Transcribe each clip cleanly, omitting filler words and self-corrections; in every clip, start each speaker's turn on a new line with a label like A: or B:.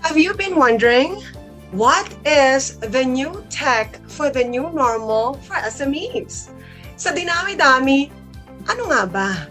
A: Have you been wondering what is the new tech for the new normal for SMEs? Sa dinami-dami, ano nga ba?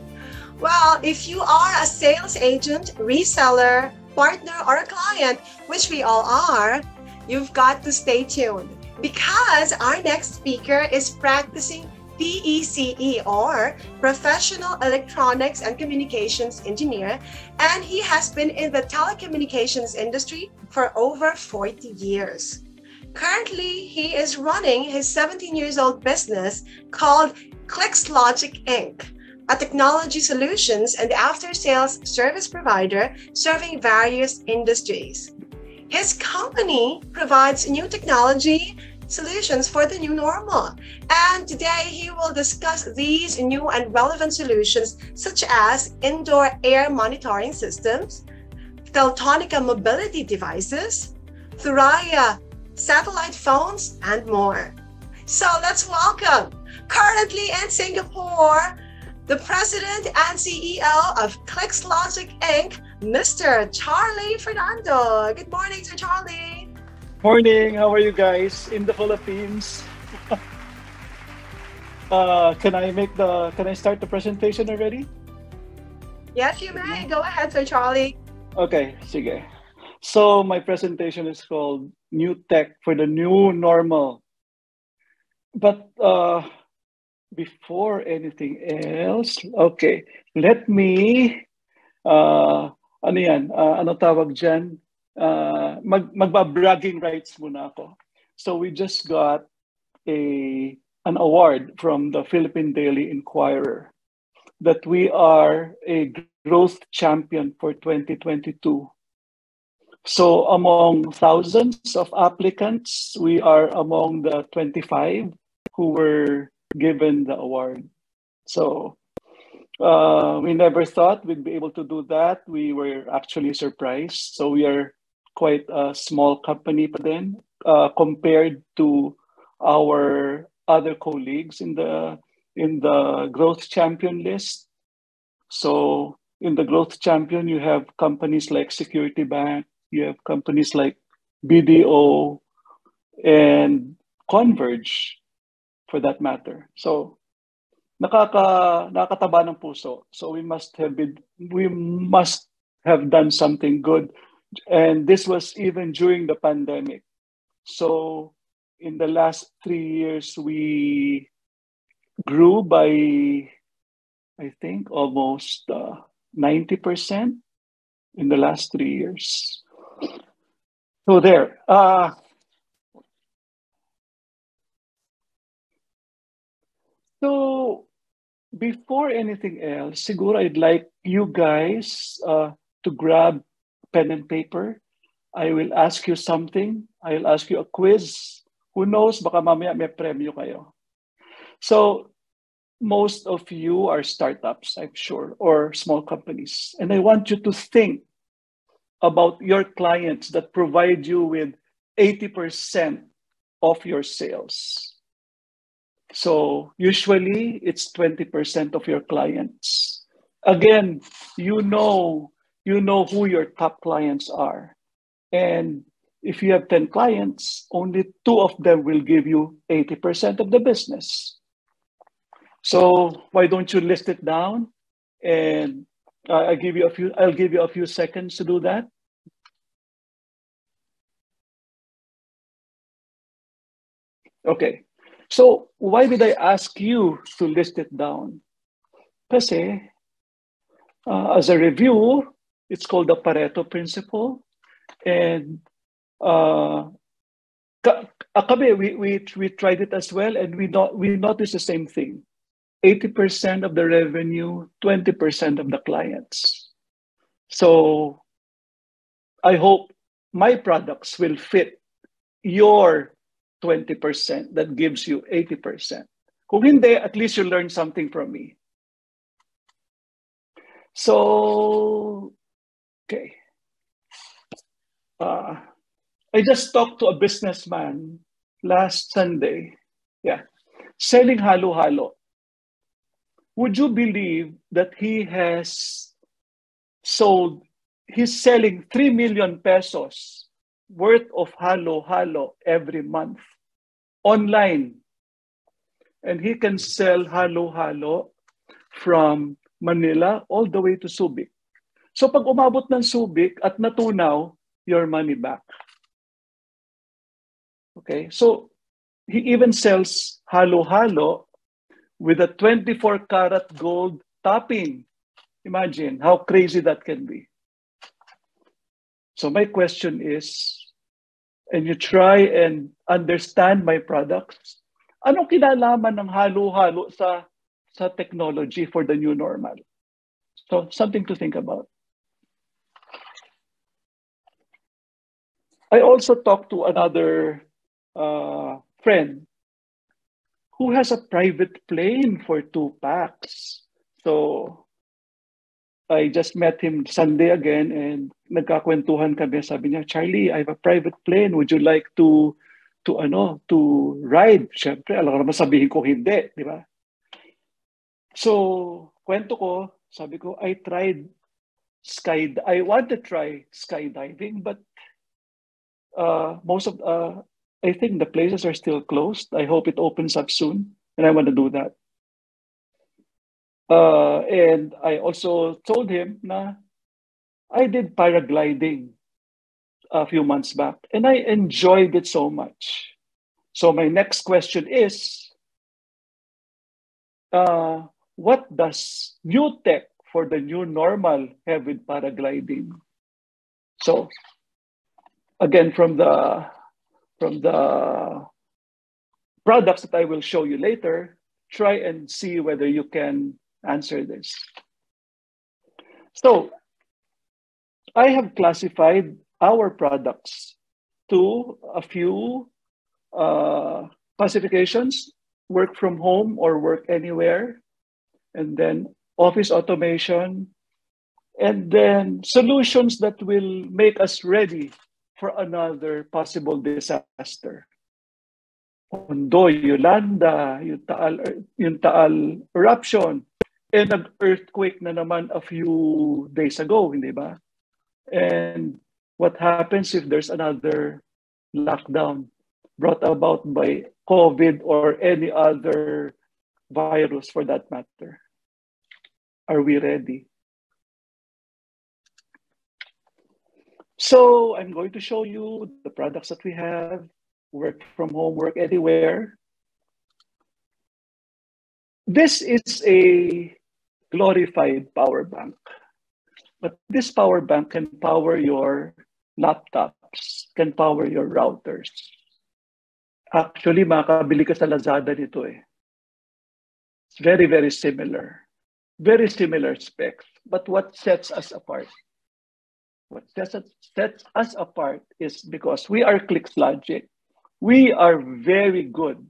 A: Well, if you are a sales agent, reseller, partner, or a client, which we all are, you've got to stay tuned because our next speaker is practicing PECE or Professional Electronics and Communications Engineer, and he has been in the telecommunications industry for over 40 years. Currently, he is running his 17 years old business called ClicksLogic Inc., a technology solutions and after-sales service provider serving various industries. His company provides new technology solutions for the new normal. And today he will discuss these new and relevant solutions such as indoor air monitoring systems, Teltonica mobility devices, Thuraya satellite phones, and more. So let's welcome, currently in Singapore, the President and CEO of ClicksLogic Inc., Mr. Charlie Fernando. Good morning, Sir Charlie.
B: Morning, how are you guys in the Philippines? Can I start the presentation already?
A: Yes, you may. Go ahead, Sir Charlie.
B: Okay, sige. So my presentation is called New Tech for the New Normal. But before anything else, okay, let me, ano tawag dyan? Magba-bragging rights muna ako. So we just got an award from the Philippine Daily Inquirer that we are a growth champion for 2022. So among thousands of applicants, we are among the 25 who were given the award. So we never thought we'd be able to do that. We were actually surprised. So we are quite a small company pa din, compared to our other colleagues in the growth champion list. So in the growth champion, you have companies like Security Bank, you have companies like BDO and Converge, for that matter. So nakakataba ng puso. So we must have done something good. And this was even during the pandemic. So in the last 3 years, we grew by, I think, almost 90% in the last 3 years. So there. So before anything else, siguro I'd like you guys to grab pen and paper. I will ask you something. I'll ask you a quiz. Who knows, baka mamaya may premyo kayo. So most of you are startups, I'm sure, or small companies. And I want you to think about your clients that provide you with 80% of your sales. So usually it's 20% of your clients. Again, you know who your top clients are. And if you have 10 clients, only 2 of them will give you 80% of the business. So why don't you list it down? And I'll give you a few seconds to do that. Okay. So why did I ask you to list it down? Kasi as a review, it's called the Pareto principle. And we tried it as well, and we noticed the same thing. 80% of the revenue, 20% of the clients. So I hope my products will fit your 20% that gives you 80%. Kung hindi, at least you learn something from me. So, okay. I just talked to a businessman last Sunday. Yeah. Selling halo-halo. Would you believe that he's selling 3 million pesos worth of halo-halo every month online. And he can sell halo-halo from Manila all the way to Subic. So pag umabot ng Subic at natunaw, your money back. Okay, so he even sells halo-halo with a 24-karat gold topping. Imagine how crazy that can be. So my question is, and you try and understand my products, anong kinalaman ng halo-halo sa technology for the new normal? So something to think about. I also talked to another friend who has a private plane for 2 packs. So I just met him Sunday again and nagkakwentuhan kami. Sabi niya, Charlie, I have a private plane. Would you like to ride? Siyempre, alam ko naman sabihin ko hindi, di ba? So, kwento ko, sabi ko, I want to try skydiving, but I think the places are still closed. I hope it opens up soon, and I want to do that. And I also told him na I did paragliding a few months back, and I enjoyed it so much. So my next question is, what does new tech for the new normal have with paragliding? So again, from the products that I will show you later, try and see whether you can answer this. So I have classified our products to a few classifications: work from home or work anywhere, and then office automation, and then solutions that will make us ready for another possible disaster. Ondoy, Yolanda, yung Taal eruption, and nag-earthquake na naman a few days ago, hindi ba? And what happens if there's another lockdown brought about by COVID or any other virus for that matter? Are we ready? So I'm going to show you the products that we have, work from home, work anywhere. This is a glorified power bank, but this power bank can power your laptops, can power your routers. Actually, makakabili ka sa Lazada nito eh. It's very, very similar. Very similar specs. But what sets us apart? What sets us apart is because we are ClicksLogic. We are very good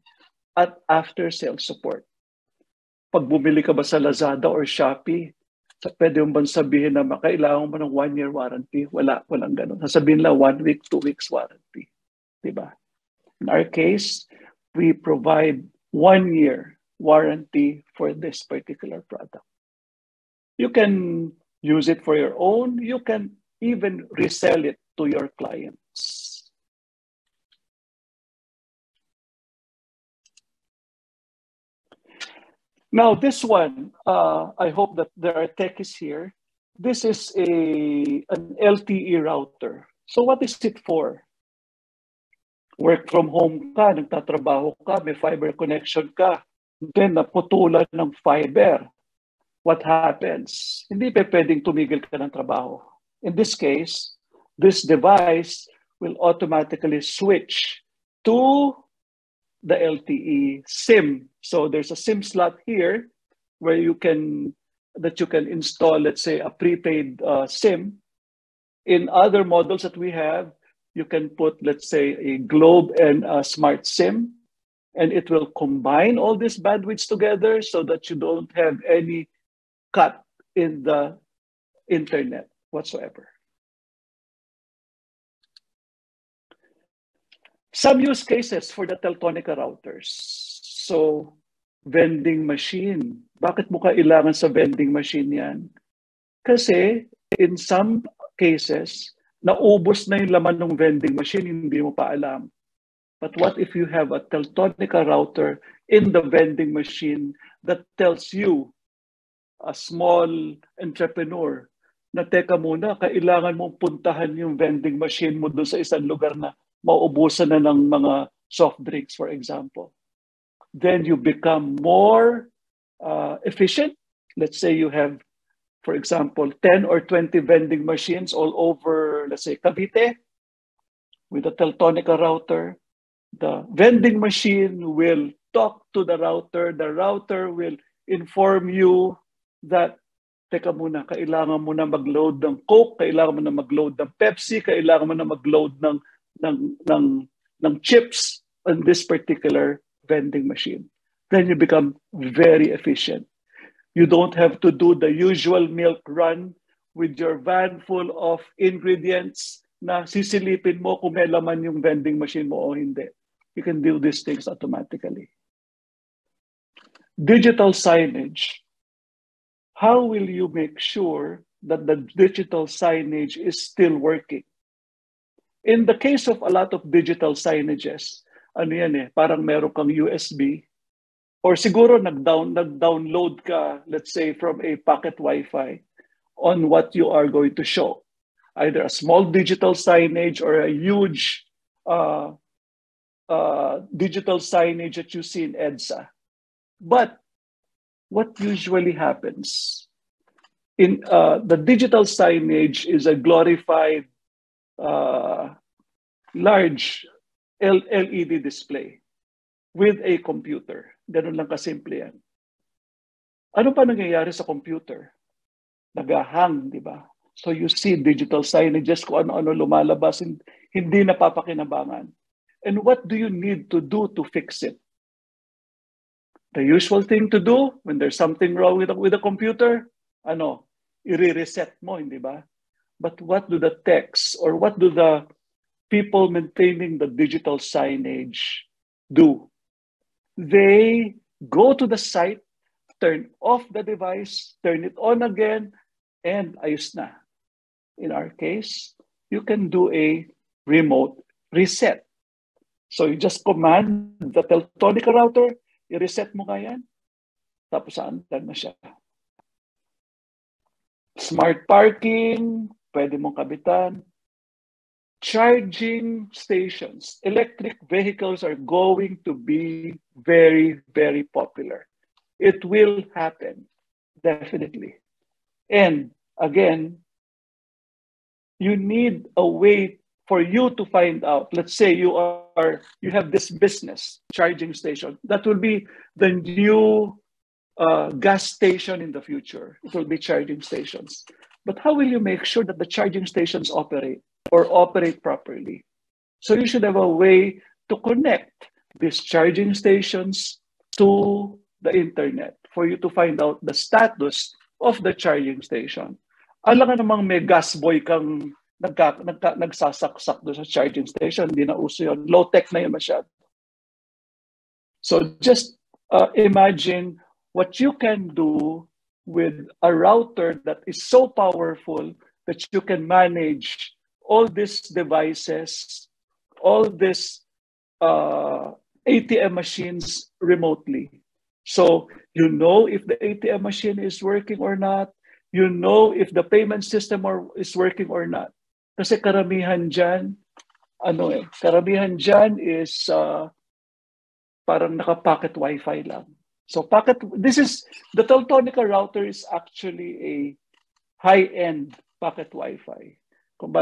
B: at after-sales support. Pag bumili ka ba sa Lazada or Shopee, pwede mo bang sabihin na kailangan mo ng 1-year warranty? Walang ganun. Sasabihin lang 1 week, 2 weeks warranty. Diba? In our case, we provide 1-year warranty for this particular product. You can use it for your own. You can even resell it to your clients. Now, this one, I hope that there are techies here. This is an LTE router. So what is it for? Work from home ka, nagtatrabaho ka, may fiber connection ka, then naputulan ng fiber. What happens? Hindi pa pwedeng tumigil ka ng trabaho. In this case, this device will automatically switch to the LTE SIM. So there's a SIM slot here where you can install, let's say, a prepaid SIM. In other models that we have, you can put, let's say, a Globe and a Smart SIM, and it will combine all these bandwidths together so that you don't have any cut in the internet whatsoever. Some use cases for the Teltonika routers. So, vending machine. Bakit mo kailangan sa vending machine yan? Kasi in some cases, naubos na yung laman ng vending machine, hindi mo pa alam. But what if you have a Teltonica router in the vending machine that tells you, a small entrepreneur, na teka muna, kailangan mong puntahan yung vending machine mo doon sa isang lugar na mauubusan na ng mga soft drinks, for example. Then you become more efficient. Let's say you have, for example, 10 or 20 vending machines all over, let's say, Cavite, with a Teltonica router. The vending machine will talk to the router will inform you that, teka muna, kailangan mo na mag-load ng Coke, kailangan mo na mag-load ng Pepsi, kailangan mo na mag-load ng chips on this particular vending machine. Then you become very efficient. You don't have to do the usual milk run with your van full of ingredients na sisilipin mo kung may laman yung vending machine mo o hindi. You can do these things automatically. Digital signage. How will you make sure that the digital signage is still working? In the case of a lot of digital signages, ano yan parang meron kang USB, or siguro nag-download ka, let's say, from a pocket Wi-Fi on what you are going to show. Either a small digital signage or a huge digital signage that you see in EDSA. But what usually happens in the digital signage is a glorified large LED display with a computer. Ganun lang kasimple yan. Ano pa nangyayari sa computer? Nag-hang, di ba? So you see digital signages kung ano-ano lumalabas, hindi napapakinabangan. And what do you need to do to fix it? The usual thing to do when there's something wrong with the computer, i-reset mo, hindi ba? But what do the techs or what do the people maintaining the digital signage do? They go to the site, turn off the device, turn it on again, and ayos na. In our case, you can do a remote reset. So you just command the Teltonica router, i-reset mo nga yan, tapos andyan na siya. Smart parking, pwede mong kabitan. Charging stations. Electric vehicles are going to be very, very popular. It will happen, definitely. And again, you need a way for you to find out. Let's say you have this business charging station. That will be the new gas station in the future. It will be charging stations. But how will you make sure that the charging stations operate properly? So you should have a way to connect these charging stations to the internet for you to find out the status of the charging station. Alam nga namang may gas boy kang nagsasaksak doon sa charging station. Hindi na uso yun. Low-tech na yun masyado. So just imagine what you can do with a router that is so powerful that you can manage all these devices, all these ATM machines remotely. So you know if the ATM machine is working or not. You know if the payment system is working or not. Kasi karamihan dyan is parang naka-pocket Wi-Fi lang. So the Teltonica router is actually a high-end pocket Wi-Fi. Kung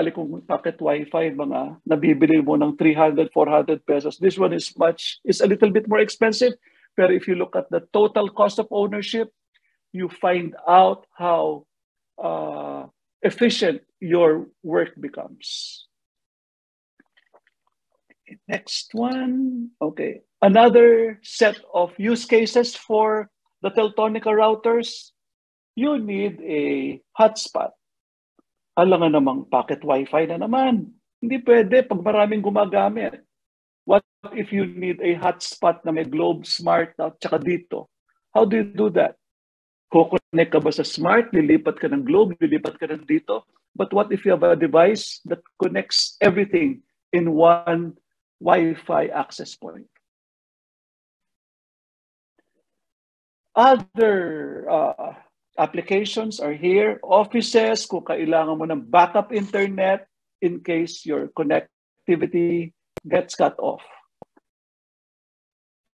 B: pocket Wi-Fi, mga nabibili mo ng 300, 400 pesos. This one is a little bit more expensive. But if you look at the total cost of ownership, you find out how efficient your work becomes. Next one. Okay. Another set of use cases for the Teltonica routers. You need a hotspot. Alam nga namang pocket Wi-Fi na naman. Hindi pwede pag maraming gumagamit. What if you need a hotspot na may Globe Smart at saka dito? How do you do that? Kukonek ka ba sa Smart? Lilipat ka ng Globe? Lilipat ka ng dito? But what if you have a device that connects everything in one Wi-Fi access point? Other applications are here. Offices, kung kailangan mo ng backup internet in case your connectivity gets cut off.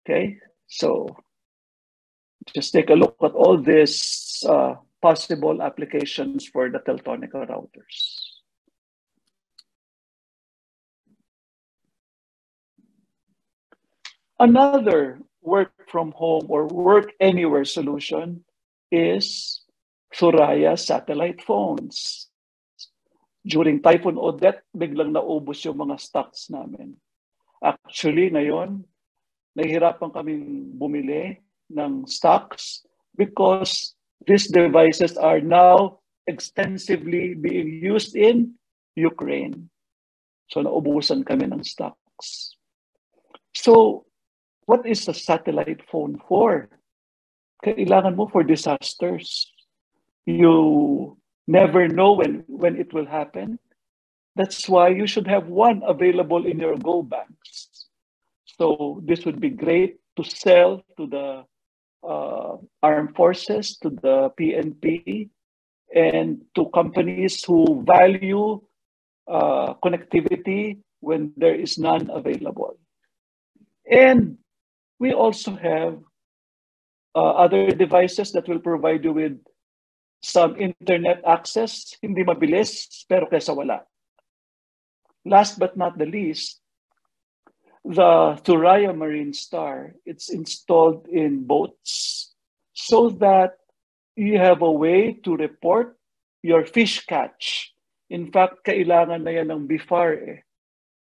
B: Okay, so just take a look at all these possible applications for the Teltonika routers. Another work from home or work anywhere solution is Thuraya satellite phones. During Typhoon Odette, biglang naubos yung mga stocks namin. Actually, ngayon, nahihirapan kaming bumili ng stocks because these devices are now extensively being used in Ukraine. So naubusan kami ng stocks. So, what is a satellite phone for? Kailangan mo for disasters. You never know when it will happen. That's why you should have one available in your Go banks. So this would be great to sell to the armed forces, to the PNP, and to companies who value connectivity when there is none available. And we also have other devices that will provide you with some internet access, hindi mabilis, pero kesa wala. Last but not the least, the Thuraya Marine Star, it's installed in boats so that you have a way to report your fish catch. In fact, kailangan na yan ng BIFAR eh.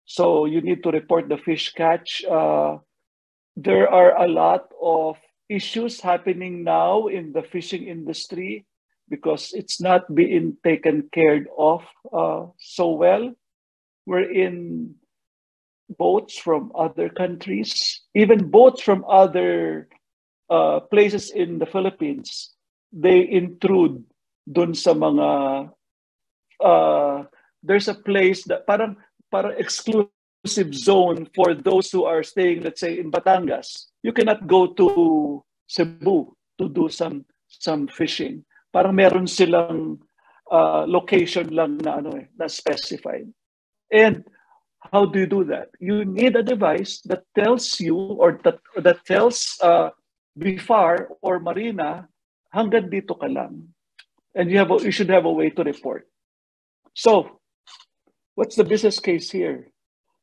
B: So you need to report the fish catch. There are a lot of issues happening now in the fishing industry because it's not being taken care of so well. We're in boats from other countries, even boats from other places in the Philippines. They intrude dun sa mga, there's a place that parang exclusive zone for those who are staying, let's say, in Batangas. You cannot go to Cebu to do some fishing. Parang meron silang location lang na na specified. And how do you do that? You need a device that tells you or that tells BIFAR or Marina hanggang dito ka lang. And you should have a way to report. So, what's the business case here?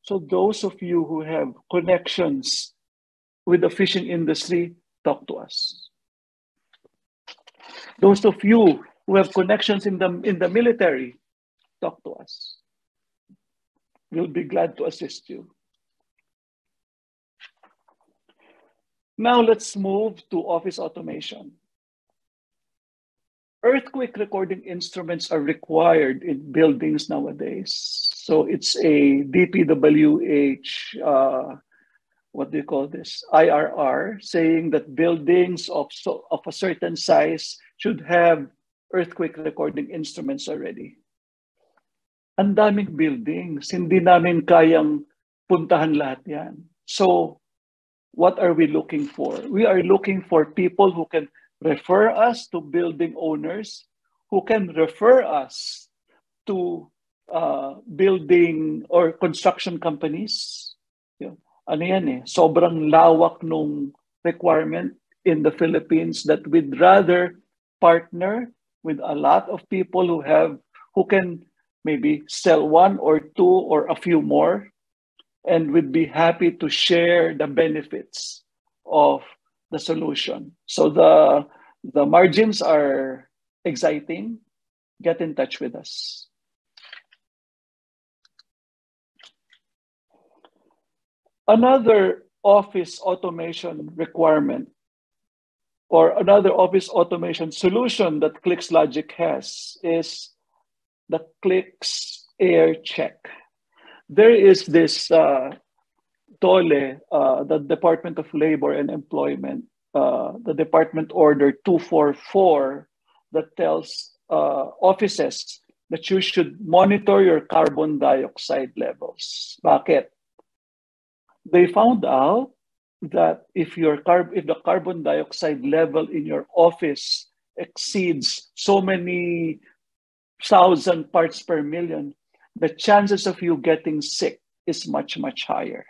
B: So those of you who have connections with the fishing industry, talk to us. Those of you who have connections in the military, talk to us. We'll be glad to assist you. Now let's move to office automation. Earthquake recording instruments are required in buildings nowadays. So it's a DPWH, what do you call this? IRR, saying that buildings of a certain size should have earthquake recording instruments already. Ang daming buildings, hindi namin kayang puntahan lahat yan. So what are we looking for? We are looking for people who can refer us to building owners, who can refer us to building or construction companies. Ano yan eh, sobrang lawak nung requirement in the Philippines that we'd rather partner with a lot of people who can maybe sell one or two or a few more, and we'd be happy to share the benefits of the solution. So the margins are exciting. Get in touch with us. Another office automation requirement or another office automation solution that ClicksLogic has is the Clicks Air Check. There is this DOLE, the Department of Labor and Employment, the Department Order 244 that tells offices that you should monitor your carbon dioxide levels. Bakit? They found out that if the carbon dioxide level in your office exceeds so many thousand parts per million, the chances of you getting sick is much, much higher.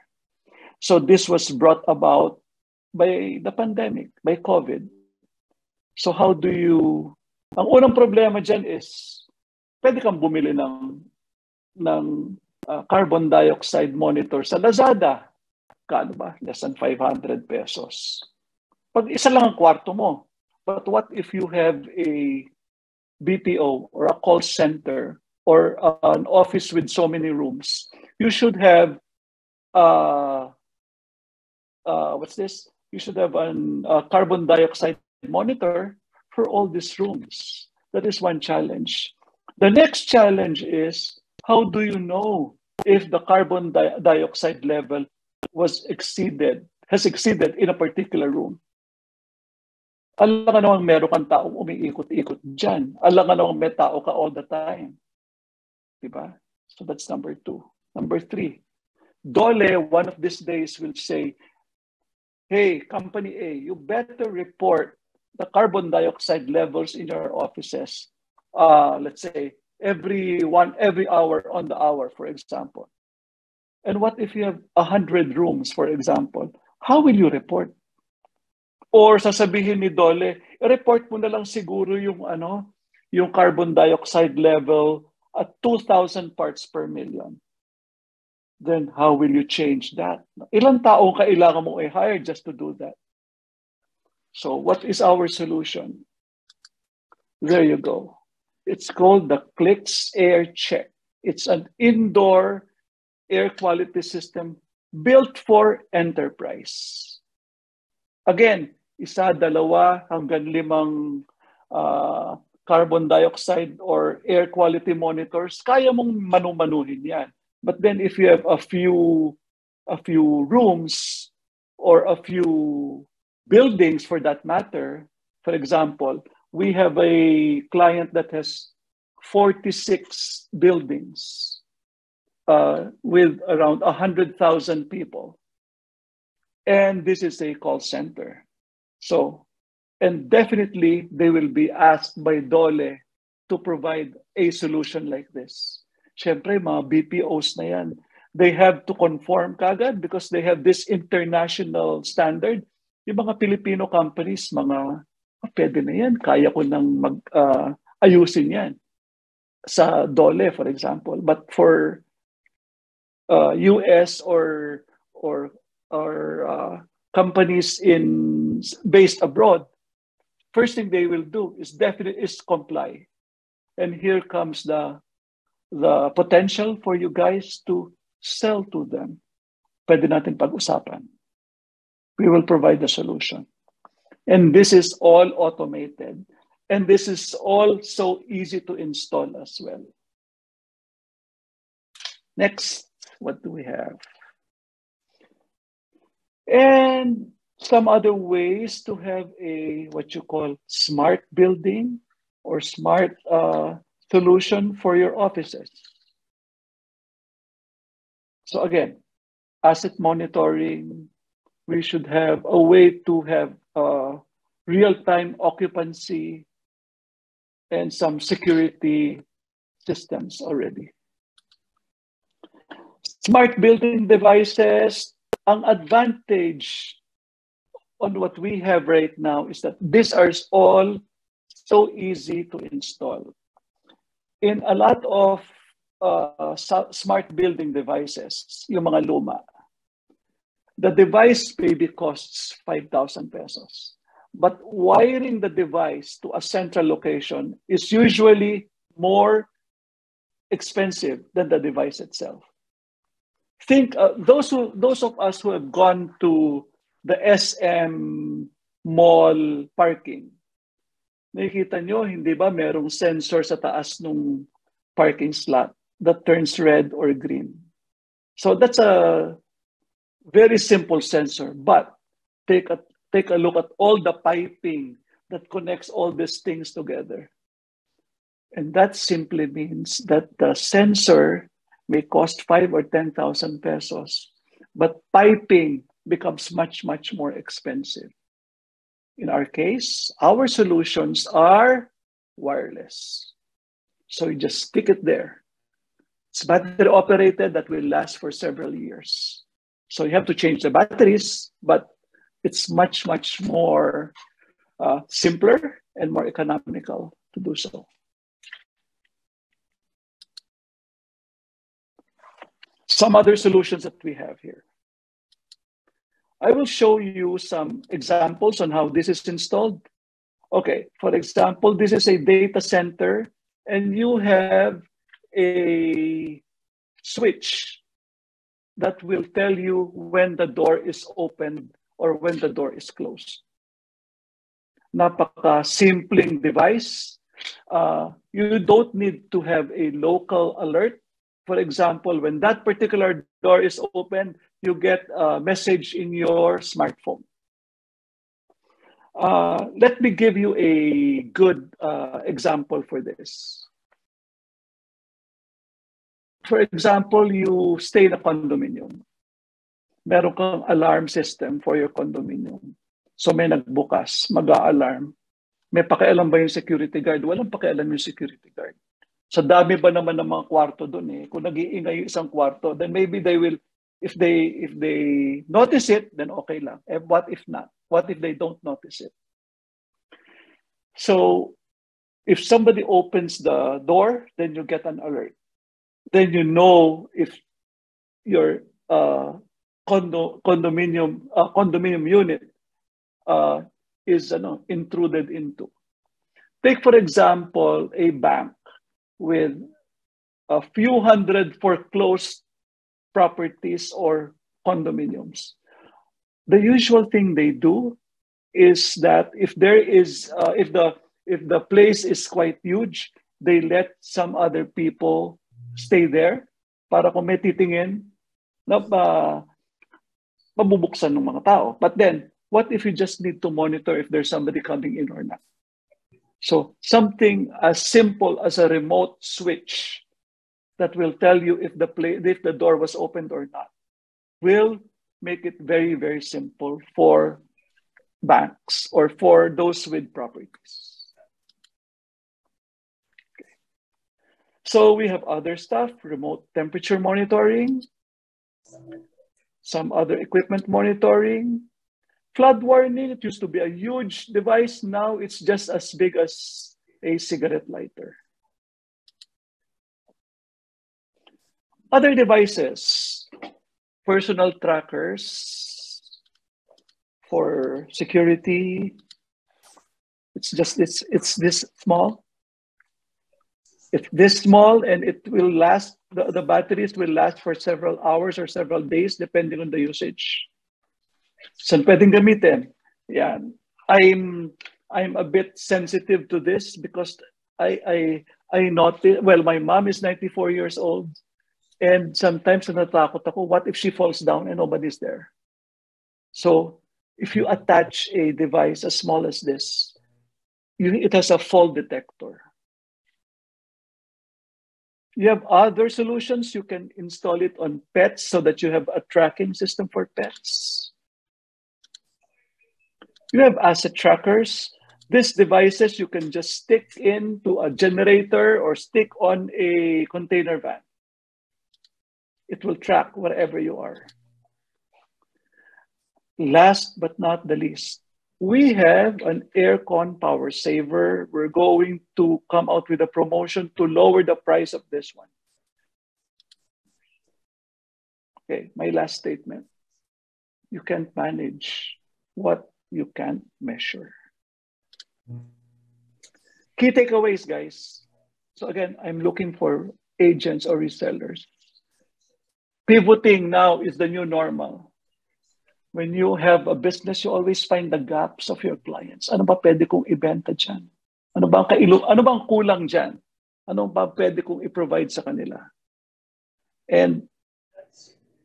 B: So this was brought about by the pandemic, by COVID. So how do you... Ang unang problema dyan is, pwede kang bumili ng carbon dioxide monitor sa Lazada. Kano ba? Less than 500 pesos. Pag isa lang ang kwarto mo. But what if you have a BPO or a call center or an office with so many rooms? You should have what's this? You should have a carbon dioxide monitor for all these rooms. That is one challenge. The next challenge is, how do you know if the carbon dioxide level has exceeded in a particular room? Alam ka namang meron kang taong umiikot-ikot dyan. Alam ka namang may tao ka all the time. Diba? So that's number 2. Number 3, DOLE one of these days will say, hey, company A, you better report the carbon dioxide levels in your offices. Let's say every hour on the hour, for example. And what if you have 100 rooms, for example? How will you report? Or sasabihin ni DOLE, i-report mo na lang siguro yung carbon dioxide level at 2,000 parts per million. Then how will you change that? Ilang tao kailangan mo i-hire just to do that? So what is our solution? There you go. It's called the Clicks Air Check. It's an indoor air quality system built for enterprise. Again, 1, 2, hanggang 5 carbon dioxide or air quality monitors, kaya mong manu-manuhin yan. But then if you have a few rooms or a few buildings for that matter, for example, we have a client that has 46 buildings with around 100,000 people. And this is a call center. So, and definitely they will be asked by DOLE to provide a solution like this. Siyempre, mga BPOs na yan, they have to conform kagad because they have this international standard. Yung mga Filipino companies, pwede na yan, kaya ko nang ayusin yan sa DOLE, for example. But for US or companies based abroad, first thing they will do is comply. And here comes the potential for you guys to sell to them. Pwede natin pag-usapan. We will provide the solution. And this is all automated. And this is all so easy to install as well. Next, what do we have? And some other ways to have what you call smart building or smart solution for your offices. So again, asset monitoring, we should have a way to have real-time occupancy and some security systems already. Smart building devices, ang advantage on what we have right now is that these are all so easy to install. In a lot of smart building devices, yung mga luma, the device maybe costs 5,000 pesos. But wiring the device to a central location is usually more expensive than the device itself. Think those of us who have gone to the SM mall parking, nakikita nyo, hindi ba merong sensor sa taas ng parking slot that turns red or green? So that's a very simple sensor, but take a look at all the piping that connects all these things together. And that simply means that the sensor may cost 5 or 10,000 pesos, but piping becomes much, much more expensive. In our case, our solutions are wireless. So you just stick it there. It's battery operated, that will last for several years. So you have to change the batteries, but it's much, much more simpler and more economical to do so. Some other solutions that we have here. I will show you some examples on how this is installed. Okay, for example, this is a data center, and you have a switch that will tell you when the door is open or when the door is closed. Napaka-simpleng device. You don't need to have a local alert. For example, when that particular door is open, you get a message in your smartphone. Let me give you a good example for this. For example, you stay in a condominium. Meron kang alarm system for your condominium. So may nagbukas, mag-a-alarm. May pakialam ba yung security guard? Walang pakialam yung security guard. Sa dami ba naman ng mga kwarto doon eh. Kung nag-iingay yung isang kwarto, then maybe they will, if they notice it, then okay lang. What if not? What if they don't notice it? So if somebody opens the door, then you get an alert. Then you know if your condominium unit is intruded into. Take, for example, a bank with a few hundred foreclosed properties or condominiums. The usual thing they do is that if there is, if the place is quite huge, they let some other people stay there para kung may titingin na mabubuksan ng mga tao. But then, what if you just need to monitor if there's somebody coming in or not? So something as simple as a remote switch that will tell you if the door was opened or not will make it very, very simple for banks or for those with properties. Okay. So we have other stuff, remote temperature monitoring, some other equipment monitoring, flood warning. It used to be a huge device. Now it's just as big as a cigarette lighter. Other devices, personal trackers for security. It's this small. It's this small, and it will last. The batteries will last for several hours or several days, depending on the usage. Saan pwedeng gamitin? Yan. I'm a bit sensitive to this because I noticed. Well, my mom is 94 years old, and sometimes natakot ako. What if she falls down and nobody's there? So if you attach a device as small as this, it has a fall detector. You have other solutions. You can install it on pets so that you have a tracking system for pets. You have asset trackers. These devices you can just stick into a generator or stick on a container van. It will track wherever you are. Last but not the least, we have an aircon power saver. We're going to come out with a promotion to lower the price of this one. Okay, my last statement. You can't manage what you can't measure. Key takeaways, guys. So again, I'm looking for agents or resellers. Pivoting now is the new normal. When you have a business, you always find the gaps of your clients. Ano ba pwede kong ibenta dyan? Ano bang kulang dyan? Ano ba pwede kong i-provide sa kanila? And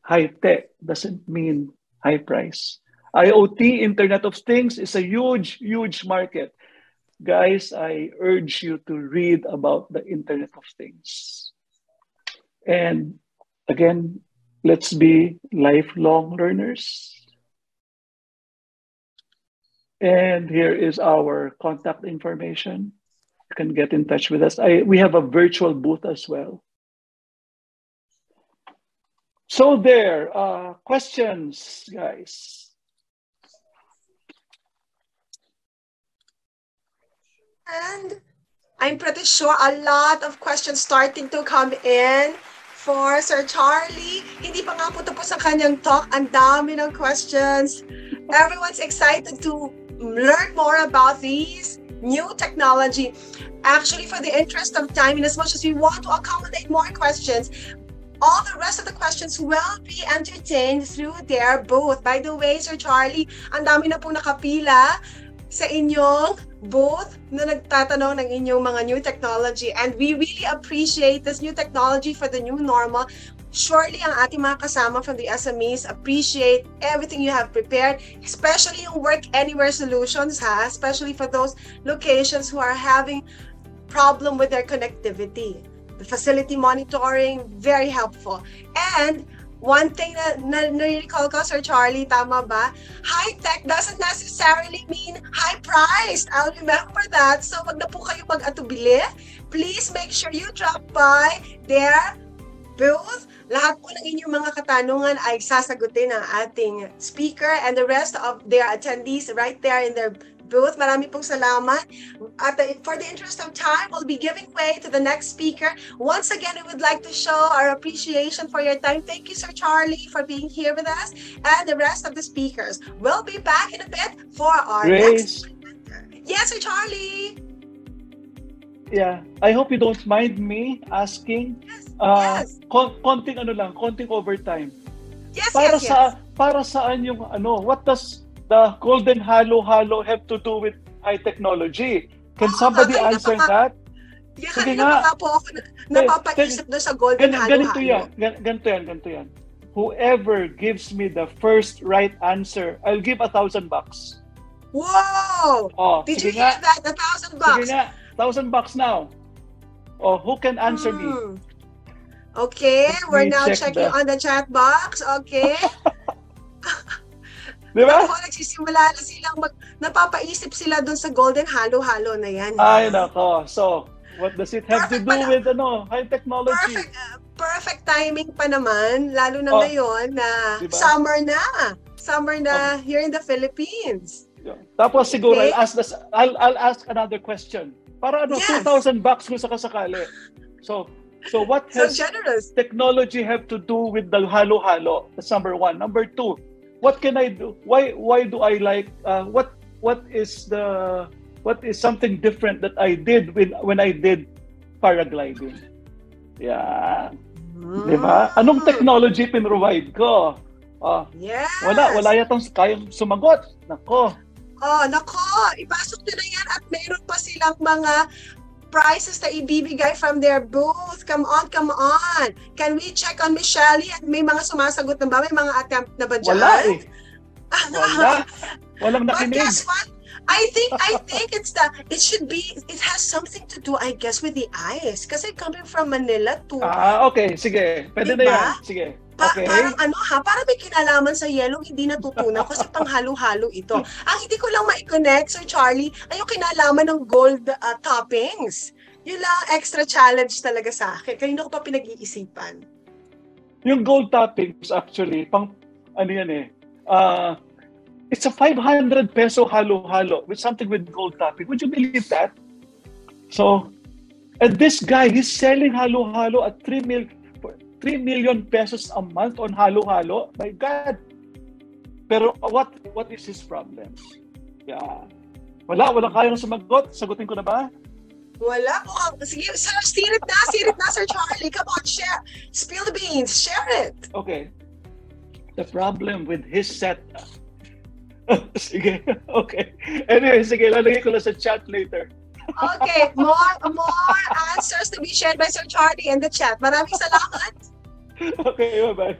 B: high-tech doesn't mean high price. IoT, Internet of Things, is a huge, huge market. guys, I urge you to read about the Internet of Things. And again, let's be lifelong learners. And here is our contact information. You can get in touch with us. We have a virtual booth as well. So there, questions, guys.
A: And I'm pretty sure a lot of questions starting to come in for Sir Charlie. Hindi pa nga po tapos ang kanyang talk. Ang dami ng questions. Everyone's excited to learn more about these new technology. Actually, for the interest of time, and as much as we want to accommodate more questions, all the rest of the questions will be entertained through their booth. By the way, Sir Charlie, ang dami na po nakapila sa inyong booth na nagtatanong ng inyong mga new technology. And we really appreciate this new technology for the new normal. Surely, ang ating mga kasama from the SMEs appreciate everything you have prepared, especially yung work anywhere solutions, especially for those locations who are having problem with their connectivity. The facility monitoring, very helpful. And one thing na recall ko, Sir Charlie, tama ba? High-tech doesn't necessarily mean high-priced. I'll remember that. So wag na po kayo mag-atubili. Please make sure you drop by their booth. Lahat po ng inyong mga katanungan ay sasagutin ng ating speaker and the rest of their attendees right there in their booth. Marami pong salamat. For the interest of time, we'll be giving way to the next speaker. Once again, we would like to show our appreciation for your time. Thank you, Sir Charlie, for being here with us and the rest of the speakers. We'll be back in a bit for our next presenter. Yes, Sir Charlie.
B: Yeah, I hope you don't mind me asking.
A: Yes.
B: Konting overtime.
A: Yes,
B: Para saan yung what does the Golden Halo have to do with high technology? Can somebody answer that?
A: Yeah, kanina pa po ako napapaisip doon sa Golden Halo.
B: Ganito yan. Whoever gives me the first right answer, I'll give $1,000.
A: Whoa! Did you hear that? $1,000?
B: Sige nga, $1,000 now. Who can answer me?
A: Okay, we're now checking on the chat box. Okay.
B: Diba?
A: Ako, nagsisimula na silang napapaisip sila doon sa Golden Halo na yan.
B: Ay, nako. So, what does it have to do with high technology?
A: Perfect timing pa naman, lalo na ngayon na diba? Summer na here in the Philippines.
B: Yeah. Tapos siguro, okay. I'll ask another question. Para $2,000 kung sakasakali. So what has technology have to do with the halo? That's number one. Number two, what can I do? Why do I like what is something different that I did when I did paragliding? Yeah. Diba? Anong technology pinrovide ko?
A: Yes.
B: Wala yatang kayang sumagot. Nako.
A: Ipasok nyo na yan at mayroon pa silang mga prizes na ibibigay from their booth. Come on. Can we check on Miss Shelly? At may mga sumasagot na ba? May mga attempt na ba dyan?
B: Wala eh. Walang nakinig.
A: But guess what? I think it has something to do, I guess, with the eyes. Kasi coming from Manila to...
B: okay. Sige. Pwede diba? Na yan. Sige. Okay.
A: Parang may kinalaman sa yellow, hindi natutunan kasi pang halo-halo ito. Ang hindi ko lang ma-connect, Sir Charlie, ay yung kinalaman ng gold toppings. Yun lang, extra challenge talaga sa akin. Kanina ko pa pinag-iisipan.
B: Yung gold toppings, actually, it's a 500 peso halo-halo with something with gold topping. Would you believe that? So, and this guy, he's selling halo-halo at 3 million pesos a month on halo-halo. My God! Pero what is his problem? Yeah. Wala kayang sumagot. Sagutin ko na ba?
A: Wala po. Sige, sirit na, Sir Charlie. Come on, share. Spill the beans. Share it.
B: Okay. The problem with his setup. Sige. Okay. Anyway, sige. Lalagay ko lang sa chat later.
A: Okay, more answers to be shared by Sir Charlie in the chat. Maraming salamat.
B: Okay, bye-bye.